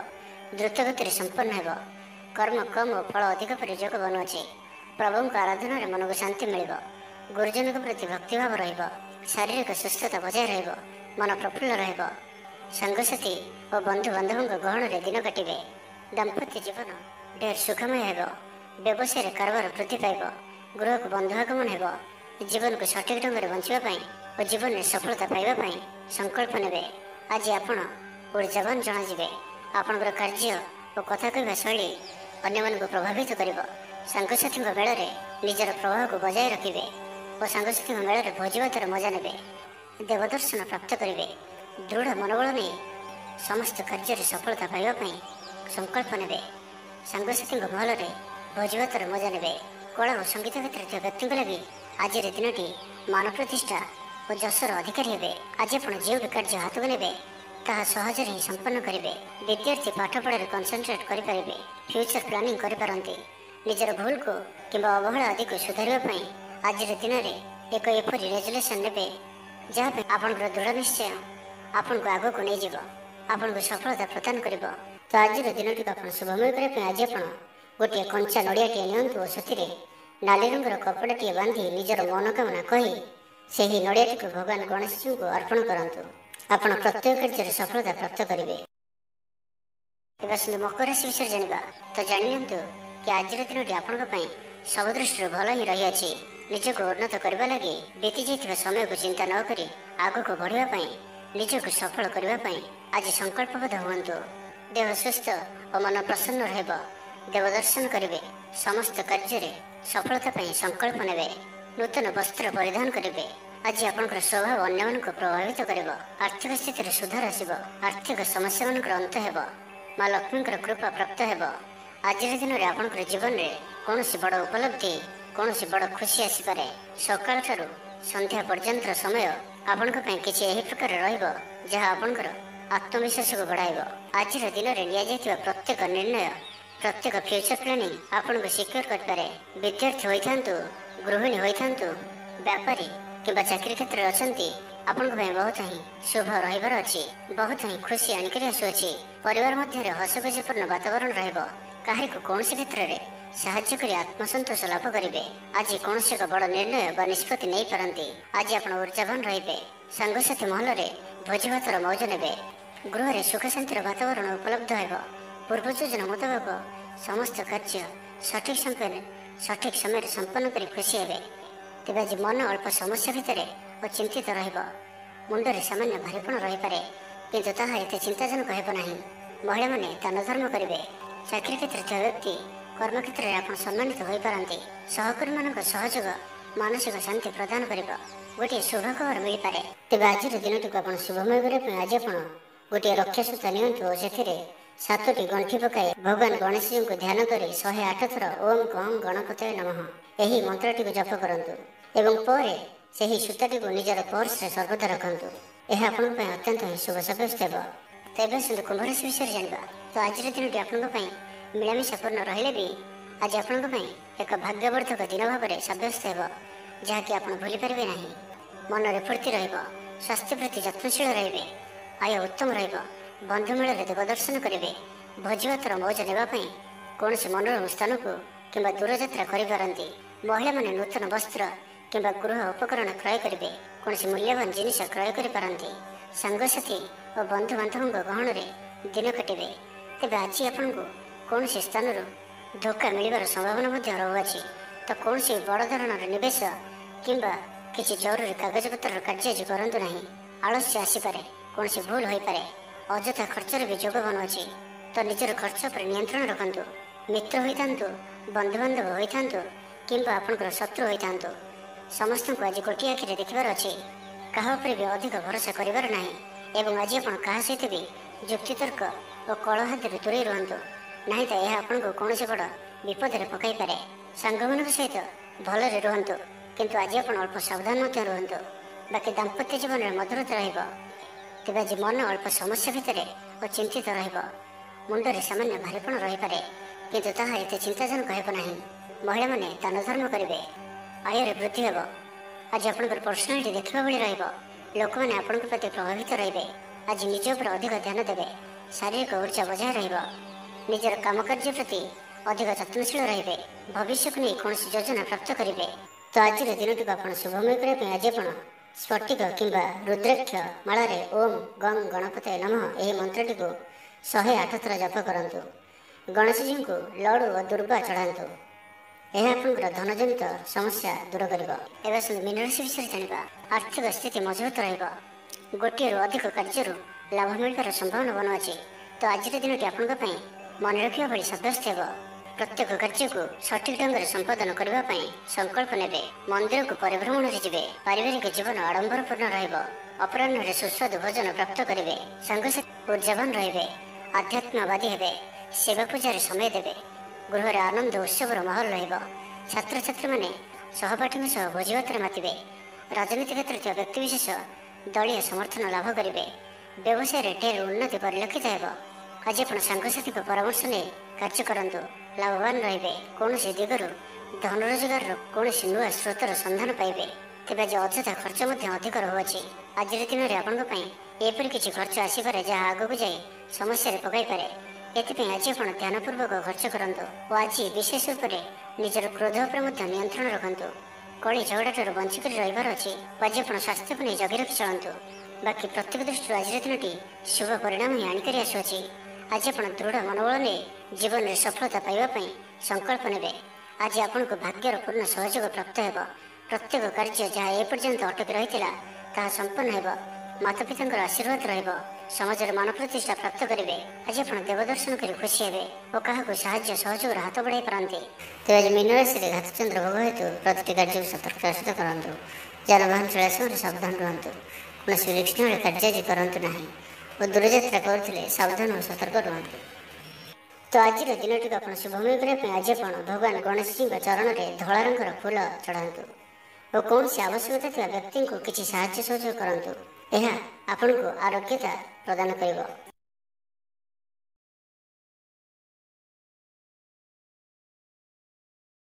ଦ୍ରୁତ ଗତିରେ ସମ୍ପନ୍ନ ହେବ। କର୍ମ କମ୍ ଓ ଫଳ ଅଧିକ ପରି ଯୋଗ ବନୁଅଛି। ପ୍ରଭୁଙ୍କ ଆରାଧନାରେ ମନକୁ ଶାନ୍ତି ମିଳିବ। ଗୁରୁଜନଙ୍କ ପ୍ରତି ଭକ୍ତିଭାବ ରହିବ। ଶାରୀରିକ ସୁସ୍ଥତା ବଜାୟ ରହିବ। ମନ ପ୍ରଫୁଲ୍ଲ ରହିବ। ସାଙ୍ଗସାଥୀ ଓ ବନ୍ଧୁବାନ୍ଧବଙ୍କ ଗହଣରେ ଦିନ କାଟିବେ। ଦାମ୍ପତ୍ୟ ଜୀବନ ଢେର ସୁଖମୟ ହେବ। ବ୍ୟବସାୟରେ କାରବାର ବୃଦ୍ଧି ପାଇବ। ଗୃହକୁ ବନ୍ଧୁ ଆଗମନ ହେବ। ଜୀବନକୁ ସଠିକ ଢଙ୍ଗରେ ବଞ୍ଚିବା ପାଇଁ ଓ ଜୀବନରେ ସଫଳତା ପାଇବା ପାଇଁ ସଂକଳ୍ପ ନେବେ। ଆଜି ଆପଣ ଊର୍ଜାବାନ ଜଣାଯିବେ। ଆପଣଙ୍କର କାର୍ଯ୍ୟ ଓ କଥା କହିବା ଶୈଳୀ ଅନ୍ୟମାନଙ୍କୁ ପ୍ରଭାବିତ କରିବ। ସାଙ୍ଗସାଥୀଙ୍କ ମେଳରେ ନିଜର ପ୍ରଭାବକୁ ବଜାୟ ରଖିବେ ଓ ସାଙ୍ଗସାଥୀଙ୍କ ମେଳରେ ଭୋଜିଭାତର ମଜା ନେବେ। ଦେବଦର୍ଶନ ପ୍ରାପ୍ତ କରିବେ। ଦୃଢ଼ ମନୋବଳ ନେଇ ସମସ୍ତ କାର୍ଯ୍ୟରେ ସଫଳତା ପାଇବା ପାଇଁ ସଂକଳ୍ପ ନେବେ। ସାଙ୍ଗସାଥୀଙ୍କ ମହଲରେ ଭୋଜିଭାତର ମଜା ନେବେ। କଳା ଓ ସଙ୍ଗୀତ କ୍ଷେତ୍ରରେ ଥିବା ବ୍ୟକ୍ତିଙ୍କ ଲାଗି ଆଜିର ଦିନଟି ମାନ ପ୍ରତିଷ୍ଠା ଓ ଯଶର ଅଧିକାରୀ ହେବେ। ଆଜି ଆପଣ ଯେଉଁ ବି କାର୍ଯ୍ୟ ହାତକୁ ନେବେ ତାହା ସହଜରେ ହିଁ ସମ୍ପନ୍ନ କରିବେ। ବିଦ୍ୟାର୍ଥୀ ପାଠପଢ଼ାରେ କନସେନଟ୍ରେଟ୍ କରିପାରିବେ। ଫ୍ୟୁଚର ପ୍ଲାନିଂ କରିପାରନ୍ତି। ନିଜର ଭୁଲକୁ କିମ୍ବା ଅବହେଳା ଆଦିକୁ ସୁଧାରିବା ପାଇଁ ଆଜିର ଦିନରେ ଏକ ଏପରି ରେଜୁଲେସନ୍ ନେବେ ଯାହା ପାଇଁ ଆପଣଙ୍କର ଦୃଢ଼ ନିଶ୍ଚୟ ଆପଣଙ୍କୁ ଆଗକୁ ନେଇଯିବ, ଆପଣଙ୍କୁ ସଫଳତା ପ୍ରଦାନ କରିବ। ତ ଆଜିର ଦିନଟିକୁ ଆପଣ ଶୁଭମୟ କରିବା ପାଇଁ ଆଜି ଆପଣ ଗୋଟିଏ କଞ୍ଚା ନଡ଼ିଆଟିଏ ନିଅନ୍ତୁ ଓ ସେଥିରେ ନାଲି ରଙ୍ଗର କପଡ଼ାଟିଏ ବାନ୍ଧି ନିଜର ମନୋକାମନା କହି ସେହି ନଡ଼ିଆଟିକୁ ଭଗବାନ ଗଣେଶଜୀଙ୍କୁ ଅର୍ପଣ କରନ୍ତୁ। ଆପଣ ପ୍ରତ୍ୟେକ କାର୍ଯ୍ୟରେ ସଫଳତା ପ୍ରାପ୍ତ କରିବେ। ଏବେ ଆସନ୍ତୁ ମକର ରାଶି ବିଷୟରେ ଜାଣିବା। ତ ଜାଣିନିଅନ୍ତୁ କି ଆଜିର ଦିନଟି ଆପଣଙ୍କ ପାଇଁ ସବୁ ଦୃଷ୍ଟିରୁ ଭଲ ହିଁ ରହିଅଛି। ନିଜକୁ ଉନ୍ନତ କରିବା ଲାଗି ବିତି ଯାଇଥିବା ସମୟକୁ ଚିନ୍ତା ନ କରି ଆଗକୁ ବଢ଼ିବା ପାଇଁ, ନିଜକୁ ସଫଳ କରିବା ପାଇଁ ଆଜି ସଂକଳ୍ପବଦ୍ଧ ହୁଅନ୍ତୁ। ଦେହ ସୁସ୍ଥ ଓ ମନ ପ୍ରସନ୍ନ ରହିବ। ଦେବଦର୍ଶନ କରିବେ। ସମସ୍ତ କାର୍ଯ୍ୟରେ ସଫଳତା ପାଇଁ ସଂକଳ୍ପ ନେବେ। ନୂତନ ବସ୍ତ୍ର ପରିଧାନ କରିବେ। ଆଜି ଆପଣଙ୍କର ସ୍ୱଭାବ ଅନ୍ୟମାନଙ୍କୁ ପ୍ରଭାବିତ କରିବ। ଆର୍ଥିକ ସ୍ଥିତିରେ ସୁଧାର ଆସିବ। ଆର୍ଥିକ ସମସ୍ୟାମାନଙ୍କର ଅନ୍ତ ହେବ। ମା ଲକ୍ଷ୍ମୀଙ୍କର କୃପା ପ୍ରାପ୍ତ ହେବ। ଆଜିର ଦିନରେ ଆପଣଙ୍କର ଜୀବନରେ କୌଣସି ବଡ଼ ଉପଲବ୍ଧି, କୌଣସି ବଡ଼ ଖୁସି ଆସିପାରେ। ସକାଳଠାରୁ ସନ୍ଧ୍ୟା ପର୍ଯ୍ୟନ୍ତର ସମୟ ଆପଣଙ୍କ ପାଇଁ କିଛି ଏହି ପ୍ରକାର ରହିବ ଯାହା ଆପଣଙ୍କର ଆତ୍ମବିଶ୍ୱାସକୁ ବଢ଼ାଇବ। ଆଜିର ଦିନରେ ନିଆଯାଇଥିବା ପ୍ରତ୍ୟେକ ନିର୍ଣ୍ଣୟ, ପ୍ରତ୍ୟେକ ଫ୍ୟୁଚର ପ୍ଲାନିଂ ଆପଣଙ୍କୁ ସିକ୍ୟୋର କରିପାରେ। ବିଦ୍ୟାର୍ଥୀ ହୋଇଥାନ୍ତୁ, ଗୃହିଣୀ ହୋଇଥାନ୍ତୁ, ବ୍ୟାପାରୀ କିମ୍ବା ଚାକିରୀ କ୍ଷେତ୍ରରେ ଅଛନ୍ତି, ଆପଣଙ୍କ ପାଇଁ ବହୁତ ହିଁ ଶୁଭ ରହିବାର ଅଛି। ବହୁତ ହିଁ ଖୁସି ଆଣିକରି ଆସୁଅଛି। ପରିବାର ମଧ୍ୟରେ ହସଖୁସିପୂର୍ଣ୍ଣ ବାତାବରଣ ରହିବ। କାହାରିକୁ କୌଣସି କ୍ଷେତ୍ରରେ ସାହାଯ୍ୟ କରି ଆତ୍ମସନ୍ତୋଷ ଲାଭ କରିବେ। ଆଜି କୌଣସି ଏକ ବଡ଼ ନିର୍ଣ୍ଣୟ ବା ନିଷ୍ପତ୍ତି ନେଇପାରନ୍ତି। ଆଜି ଆପଣ ଊର୍ଜାବାନ ରହିବେ। ସାଙ୍ଗସାଥୀ ମହଲରେ ଭୋଜିଭାତର ମୌଜ ନେବେ। ଗୃହରେ ସୁଖ ଶାନ୍ତିର ବାତାବରଣ ଉପଲବ୍ଧ ହେବ। ପୂର୍ବ ଯୋଜନା ମୁତାବକ ସମସ୍ତ କାର୍ଯ୍ୟ ସଠିକ ସମୟରେ ସମ୍ପନ୍ନ କରି ଖୁସି ହେବେ। ତେବେ ଆଜି ମନ ଅଳ୍ପ ସମସ୍ୟା ଭିତରେ ଓ ଚିନ୍ତିତ ରହିବ। ମୁଣ୍ଡରେ ସାମାନ୍ୟ ଭାରିପଣ ରହିପାରେ, କିନ୍ତୁ ତାହା ଏତେ ଚିନ୍ତାଜନକ ହେବ ନାହିଁ। ମହିଳାମାନେ ଦାନ ଧର୍ମ କରିବେ। ଚାକିରୀ କ୍ଷେତ୍ରରେ ଥିବା ବ୍ୟକ୍ତି କର୍ମକ୍ଷେତ୍ରରେ ଆପଣ ସମ୍ମାନିତ ହୋଇପାରନ୍ତି। ସହକର୍ମୀମାନଙ୍କ ସହଯୋଗ ମାନସିକ ଶାନ୍ତି ପ୍ରଦାନ କରିବ। ଗୋଟିଏ ଶୁଭ ଖବର ମିଳିପାରେ। ତେବେ ଆଜିର ଦିନଟିକୁ ଆପଣ ଶୁଭମୟ କରିବା ପାଇଁ ଆଜି ଆପଣ ଗୋଟିଏ ରକ୍ଷାସୂତା ନିଅନ୍ତୁ ଓ ସେଥିରେ 7ଟି ଗଣ୍ଠି ପକାଇ ଭଗବାନ ଗଣେଶଜୀଙ୍କୁ ଧ୍ୟାନ କରି 108 ଥର ଓମ୍ ଗଂ ଗଣପତୟେ ନମଃ ଏହି ମନ୍ତ୍ରଟିକୁ ଜପ କରନ୍ତୁ ଏବଂ ପରେ ସେହି ସୂତାଟିକୁ ନିଜର ପର୍ସରେ ସର୍ବଦା ରଖନ୍ତୁ। ଏହା ଆପଣଙ୍କ ପାଇଁ ଅତ୍ୟନ୍ତ ହିଁ ଶୁଭ ସାବ୍ୟସ୍ତ ହେବ। ତେବେ ଆସନ୍ତୁ କୁମ୍ଭ ରାଶି ବିଷୟରେ ଜାଣିବା। ତ ଆଜିର ଦିନଟି ଆପଣଙ୍କ ପାଇଁ ମିଳାମିଶାପୂର୍ଣ୍ଣ ରହିଲେ ବି ଆଜି ଆପଣଙ୍କ ପାଇଁ ଏକ ଭାଗ୍ୟବର୍ଦ୍ଧକ ଦିନ ଭାବରେ ସାବ୍ୟସ୍ତ ହେବ, ଯାହାକି ଆପଣ ଭୁଲିପାରିବେ ନାହିଁ। ମନରେ ଫୁର୍ତ୍ତି ରହିବ, ସ୍ୱାସ୍ଥ୍ୟ ପ୍ରତି ଯତ୍ନଶୀଳ ରହିବେ, ଆୟ ଉତ୍ତମ ରହିବ, ବନ୍ଧୁ ମେଳରେ ଦେବ ଦର୍ଶନ କରିବେ, ଭୋଜିଭାତର ମୌଜ ନେବା ପାଇଁ କୌଣସି ମନୋରମ ସ୍ଥାନକୁ କିମ୍ବା ଦୂରଯାତ୍ରା କରିପାରନ୍ତି। ମହିଳାମାନେ ନୂତନ ବସ୍ତ୍ର କିମ୍ବା ଗୃହ ଉପକରଣ କ୍ରୟ କରିବେ, କୌଣସି ମୂଲ୍ୟବାନ ଜିନିଷ କ୍ରୟ କରିପାରନ୍ତି। ସାଙ୍ଗସାଥି ଓ ବନ୍ଧୁବାନ୍ଧବଙ୍କ ଗହଣରେ ଦିନ କାଟିବେ। ତେବେ ଆଜି ଆପଣଙ୍କୁ କୌଣସି ସ୍ଥାନରୁ ଧୋକା ମିଳିବାର ସମ୍ଭାବନା ମଧ୍ୟ ରହୁଅଛି। ତ କୌଣସି ବଡ଼ ଧରଣର ନିବେଶ କିମ୍ବା କିଛି ଜରୁରୀ କାଗଜପତ୍ରର କାର୍ଯ୍ୟ ଆଜି କରନ୍ତୁ ନାହିଁ। ଆଳସ୍ୟ ଆସିପାରେ, କୌଣସି ଭୁଲ ହୋଇପାରେ, ଅଯଥା ଖର୍ଚ୍ଚର ବି ଯୋଗ ବନୁଅଛି। ତ ନିଜର ଖର୍ଚ୍ଚ ଉପରେ ନିୟନ୍ତ୍ରଣ ରଖନ୍ତୁ। ମିତ୍ର ହୋଇଥାନ୍ତୁ, ବନ୍ଧୁବାନ୍ଧବ ହୋଇଥାନ୍ତୁ କିମ୍ବା ଆପଣଙ୍କର ଶତ୍ରୁ ହୋଇଥାନ୍ତୁ, ସମସ୍ତଙ୍କୁ ଆଜି ଗୋଟିଏ ଆଖିରେ ଦେଖିବାର ଅଛି। କାହା ଉପରେ ବି ଅଧିକ ଭରସା କରିବାର ନାହିଁ ଏବଂ ଆଜି ଆପଣ କାହା ସହିତ ବି ଯୁକ୍ତିତର୍କ ଓ କଳହାତରେ ଦୂରେଇ ରୁହନ୍ତୁ, ନାହିଁ ତ ଏହା ଆପଣଙ୍କୁ କୌଣସି ବଡ଼ ବିପଦରେ ପକାଇପାରେ। ସାଙ୍ଗମାନଙ୍କ ସହିତ ଭଲରେ ରୁହନ୍ତୁ, କିନ୍ତୁ ଆଜି ଆପଣ ଅଳ୍ପ ସାବଧାନ ମଧ୍ୟ ରୁହନ୍ତୁ। ବାକି ଦାମ୍ପତ୍ୟ ଜୀବନରେ ମଧୁରତା ରହିବ। ତେବେ ଆଜି ମନ ଅଳ୍ପ ସମସ୍ୟା ଭିତରେ ଓ ଚିନ୍ତିତ ରହିବ। ମୁଣ୍ଡରେ ସାମାନ୍ୟ ଭାରୀପଣ ରହିପାରେ, କିନ୍ତୁ ତାହା ଏତେ ଚିନ୍ତାଜନକ ହେବ ନାହିଁ। ମହିଳାମାନେ ଦାନ ଧର୍ମ କରିବେ, ଆୟରେ ବୃଦ୍ଧି ହେବ। ଆଜି ଆପଣଙ୍କର ପର୍ସନାଲିଟି ଦେଖିବା ଭଳି ରହିବ। ଲୋକମାନେ ଆପଣଙ୍କ ପ୍ରତି ପ୍ରଭାବିତ ରହିବେ। ଆଜି ନିଜ ଉପରେ ଅଧିକ ଧ୍ୟାନ ଦେବେ, ଶାରୀରିକ ଉର୍ଜା ବଜାୟ ରହିବ। ନିଜର କାମକାର୍ଯ୍ୟ ପ୍ରତି ଅଧିକ ଯତ୍ନଶୀଳ ରହିବେ, ଭବିଷ୍ୟକୁ ନେଇ କୌଣସି ଯୋଜନା ପ୍ରାପ୍ତ କରିବେ। ତ ଆଜିର ଦିନଟିକୁ ଆପଣ ଶୁଭମୟ କରିବା ପାଇଁ ଆଜି ଆପଣ ସ୍ଫଟିକ କିମ୍ବା ରୁଦ୍ରାକ୍ଷ ମାଳାରେ ଓମ୍ ଗଂ ଗଣପତାୟ ନମଃ ଏହି ମନ୍ତ୍ରଟିକୁ 108 ଥର ଜପ କରନ୍ତୁ। ଗଣେଶଜୀଙ୍କୁ ଲଡ଼ୁ ଓ ଦୁର୍ବା ଚଢ଼ାନ୍ତୁ। ଏହା ଆପଣଙ୍କର ଧନଜନିତ ସମସ୍ୟା ଦୂର କରିବ। ଏବେ ଆସନ୍ତୁ ମୀନ ରାଶି ବିଷୟରେ ଜାଣିବା। ଆର୍ଥିକ ସ୍ଥିତି ମଜବୁତ ରହିବ। ଗୋଟିଏରୁ ଅଧିକ କାର୍ଯ୍ୟରୁ ଲାଭ ମିଳିବାର ସମ୍ଭାବନା ବନୁଅଛି। ତ ଆଜିର ଦିନଟି ଆପଣଙ୍କ ପାଇଁ ମନେ ରଖିବା ଭଳି ସାବ୍ୟସ୍ତ ହେବ। ପ୍ରତ୍ୟେକ କାର୍ଯ୍ୟକୁ ସଠିକ ଢଙ୍ଗରେ ସମ୍ପାଦନ କରିବା ପାଇଁ ସଂକଳ୍ପ ନେବେ। ମନ୍ଦିରକୁ ପରିଭ୍ରମଣରେ ଯିବେ। ପାରିବାରିକ ଜୀବନ ଆଡମ୍ବରପୂର୍ଣ୍ଣ ରହିବ। ଅପରାହ୍ନରେ ସୁସ୍ୱାଦୁ ଭୋଜନ ପ୍ରାପ୍ତ କରିବେ। ସାଙ୍ଗସାଥୀ ଉର୍ଜାବାନ ରହିବେ, ଆଧ୍ୟାତ୍ମବାଦୀ ହେବେ, ସେବା ପୂଜାରେ ସମୟ ଦେବେ। ଗୃହରେ ଆନନ୍ଦ ଉତ୍ସବର ମାହୋଲ ରହିବ। ଛାତ୍ରଛାତ୍ରୀମାନେ ସହପାଠୀଙ୍କ ସହ ଭୋଜିଭାତରେ ମାତିବେ। ରାଜନୀତି କ୍ଷେତ୍ରରେ ଥିବା ବ୍ୟକ୍ତିବିଶେଷ ଦଳୀୟ ସମର୍ଥନ ଲାଭ କରିବେ। ବ୍ୟବସାୟରେ ଢେର ଉନ୍ନତି ପରିଲକ୍ଷିତ ହେବ। ଆଜି ଆପଣ ସାଙ୍ଗସାଥୀଙ୍କ ପରାମର୍ଶ ନେଇ କାର୍ଯ୍ୟ କରନ୍ତୁ, ଲାଭବାନ ରହିବେ। କୌଣସି ଦିଗରୁ ଧନ ରୋଜଗାରର କୌଣସି ନୂଆ ସ୍ରୋତର ସନ୍ଧାନ ପାଇବେ। ତେବେ ଆଜି ଅଯଥା ଖର୍ଚ୍ଚ ମଧ୍ୟ ଅଧିକ ରହୁଅଛି। ଆଜିର ଦିନରେ ଆପଣଙ୍କ ପାଇଁ ଏପରି କିଛି ଖର୍ଚ୍ଚ ଆସିପାରେ ଯାହା ଆଗକୁ ଯାଇ ସମସ୍ୟାରେ ପକାଇପାରେ। ଏଥିପାଇଁ ଆଜି ଆପଣ ଧ୍ୟାନପୂର୍ବକ ଖର୍ଚ୍ଚ କରନ୍ତୁ ଓ ଆଜି ବିଶେଷ ରୂପରେ ନିଜର କ୍ରୋଧ ଉପରେ ମଧ୍ୟ ନିୟନ୍ତ୍ରଣ ରଖନ୍ତୁ। କଳି ଝଗଡ଼ାଠାରୁ ବଞ୍ଚିକରି ରହିବାର ଅଛି। ଆଜି ଆପଣ ସ୍ୱାସ୍ଥ୍ୟକୁ ନେଇ ଜଗି ରଖି ଚଳନ୍ତୁ। ବାକି ପ୍ରତ୍ୟେକ ଦୃଷ୍ଟିରୁ ଆଜିର ଦିନଟି ଶୁଭ ପରିଣାମ ହିଁ ଆଣିକରି ଆସୁଅଛି। ଆଜି ଆପଣ ଦୃଢ଼ ମନୋବଳ ନେଇ ଜୀବନରେ ସଫଳତା ପାଇବା ପାଇଁ ସଂକଳ୍ପ ନେବେ। ଆଜି ଆପଣଙ୍କୁ ଭାଗ୍ୟର ପୂର୍ଣ୍ଣ ସହଯୋଗ ପ୍ରାପ୍ତ ହେବ। ପ୍ରତ୍ୟେକ କାର୍ଯ୍ୟ ଯାହା ଏପର୍ଯ୍ୟନ୍ତ ଅଟକି ରହିଥିଲା ତାହା ସମ୍ପନ୍ନ ହେବ। ମାତାପିତାଙ୍କର ଆଶୀର୍ବାଦ ରହିବ। ସମାଜରେ ମାନ ପ୍ରତିଷ୍ଠା ପ୍ରାପ୍ତ କରିବେ। ଆଜି ଆପଣ ଦେବଦର୍ଶନ କରି ଖୁସି ହେବେ ଓ କାହାକୁ ସାହାଯ୍ୟ ସହଯୋଗର ହାତ ବଢ଼ାଇ ପାରନ୍ତି। ତେବେ ଆଜି ମୀନ ରାଶିରେ ଘାତଚନ୍ଦ୍ର ଭୋଗ ହେତୁ ପ୍ରତିଟି କାର୍ଯ୍ୟକୁ ସତର୍କତାର ସହିତ କରନ୍ତୁ। ଯାନବାହନ ଚଳାଇବା ସମୟରେ ସାବଧାନ ରୁହନ୍ତୁ। କୌଣସି ରିକ୍ସନୀୟ କାର୍ଯ୍ୟ ଆଜି କରନ୍ତୁ ନାହିଁ ଓ ଦୂରଯାତ୍ରା କରୁଥିଲେ ସାବଧାନ ଓ ସତର୍କ ରୁହନ୍ତୁ। ତ ଆଜିର ଦିନଟିକୁ ଆପଣ ଶୁଭମୟ କରିବା ପାଇଁ ଆଜି ଆପଣ ଭଗବାନ ଗଣେଶଜୀଙ୍କ ଚରଣରେ ଧଳା ରଙ୍ଗର ଫୁଲ ଚଢ଼ାନ୍ତୁ ଓ କୌଣସି ଆବଶ୍ୟକତା ଥିବା ବ୍ୟକ୍ତିଙ୍କୁ କିଛି ସାହାଯ୍ୟ ସହଯୋଗ କରନ୍ତୁ। ଏହା ଆପଣଙ୍କୁ ଆରୋଗ୍ୟତା ପ୍ରଦାନ କରିବ।